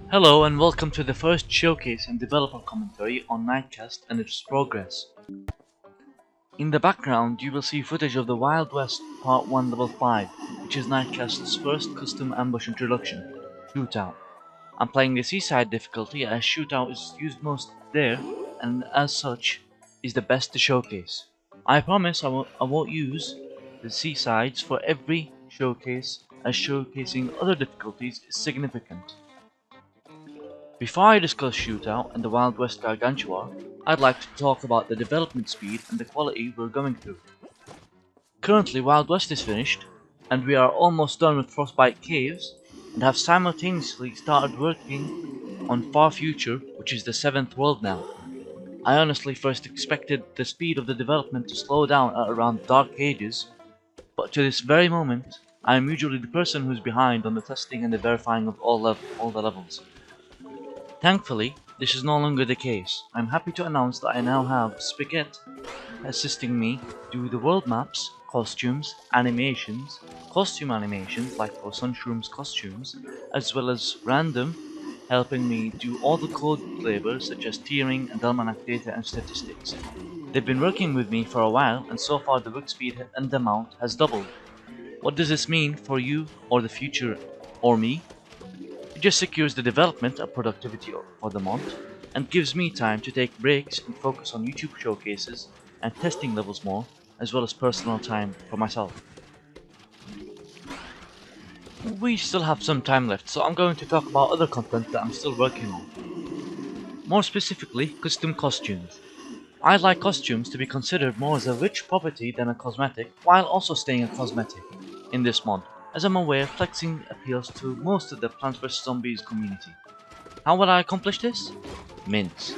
Hello and welcome to the first showcase and developer commentary on Nightcast and its progress. In the background you will see footage of the Wild West Part 1 Level 5, which is Nightcast's first custom ambush introduction, Shootout. I'm playing the Seaside difficulty as Shootout is used most there and as such is the best to showcase. I promise I won't use the Seasides for every showcase as showcasing other difficulties is significant. Before I discuss Shootout and the Wild West Gargantuar, I'd like to talk about the development speed and the quality we're going through. Currently Wild West is finished, and we are almost done with Frostbite Caves, and have simultaneously started working on Far Future, which is the 7th world now. I honestly first expected the speed of the development to slow down at around Dark Ages, but to this very moment, I am usually the person who's behind on the testing and the verifying of all the levels. Thankfully, this is no longer the case. I'm happy to announce that I now have Spiquette assisting me do the world maps, costumes, animations, costume animations like for Sunshrooms costumes, as well as random helping me do all the code labors such as tiering and almanac data and statistics. They've been working with me for a while and so far the work speed and amount has doubled. What does this mean for you or the future or me? It just secures the development and productivity for the month, and gives me time to take breaks and focus on YouTube showcases and testing levels more, as well as personal time for myself. We still have some time left, so I'm going to talk about other content that I'm still working on. More specifically, custom costumes. I'd like costumes to be considered more as a rich property than a cosmetic, while also staying a cosmetic in this mod. As I'm aware, flexing appeals to most of the Plants vs Zombies community. How will I accomplish this? Mints.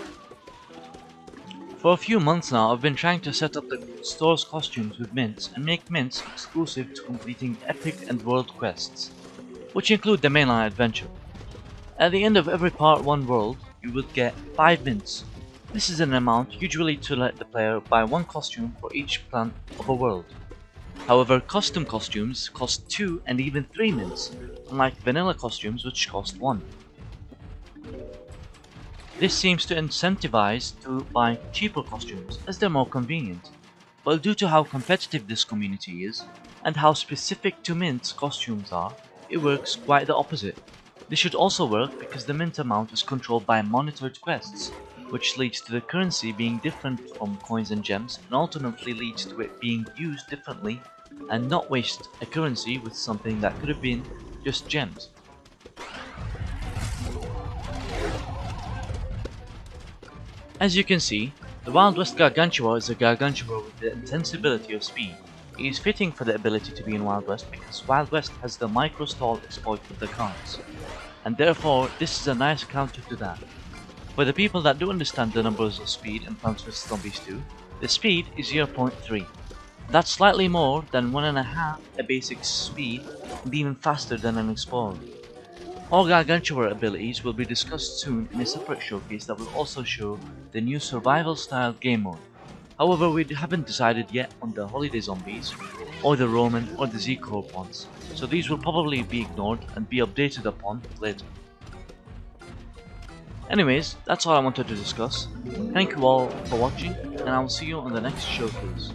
For a few months now, I've been trying to set up the store's costumes with mints and make mints exclusive to completing epic and world quests, which include the mainline adventure. At the end of every part 1 world, you will get 5 mints. This is an amount usually to let the player buy 1 costume for each plant of a world. However, custom costumes cost 2 and even 3 mints, unlike vanilla costumes which cost 1. This seems to incentivize to buy cheaper costumes as they're more convenient, but due to how competitive this community is, and how specific to mints costumes are, it works quite the opposite. This should also work because the mint amount is controlled by monitored quests, which leads to the currency being different from coins and gems and ultimately leads to it being used differently and not waste a currency with something that could have been just gems. As you can see, the Wild West Gargantuar is a Gargantuar with the insensibility of speed. It is fitting for the ability to be in Wild West because Wild West has the micro stall exploit with the cards, and therefore this is a nice counter to that. For the people that do understand the numbers of speed in Plants vs Zombies 2, the speed is 0.3. That's slightly more than 1.5 a basic speed and even faster than an Explorer. All Gargantuar abilities will be discussed soon in a separate showcase that will also show the new survival style game mode. However, we haven't decided yet on the Holiday Zombies, or the Roman or the Z-Corp ones, so these will probably be ignored and be updated upon later. Anyways, that's all I wanted to discuss. Thank you all for watching, and I will see you on the next showcase.